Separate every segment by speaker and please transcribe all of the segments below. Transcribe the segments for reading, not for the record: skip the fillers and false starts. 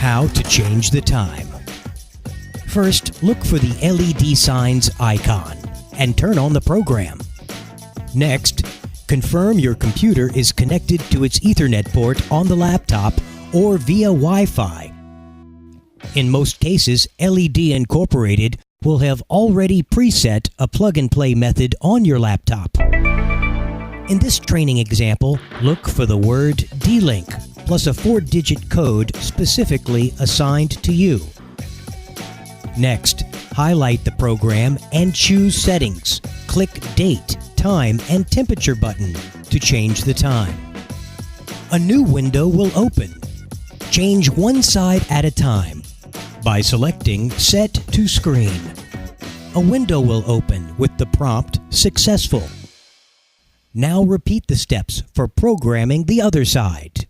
Speaker 1: How to change the time. First, look for the LED signs icon and turn on the program. Next, confirm your computer is connected to its Ethernet port on the laptop or via Wi-Fi. In most cases, LED Incorporated will have already preset a plug-and-play method on your laptop. In this training example, look for the word D-Link plus a 4-digit code specifically assigned to you. Next, highlight the program and choose Settings. Click Date, Time, and Temperature button to change the time. A new window will open. Change one side at a time by selecting Set to Screen. A window will open with the prompt Successful. Now repeat the steps for programming the other side.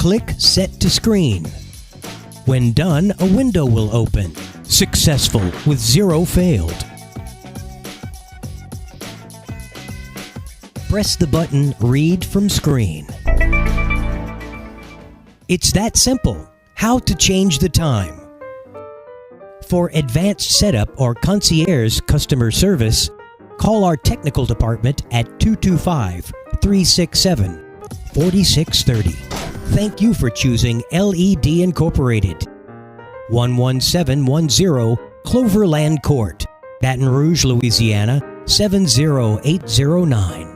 Speaker 1: Click Set to Screen. When done, a window will open. Successful with 0 failed. Press the button Read from Screen. It's that simple. How to change the time. For advanced setup or concierge customer service, call our technical department at 225-367-4630. Thank you for choosing LED Incorporated. 11710 Cloverland Court, Baton Rouge, Louisiana 70809.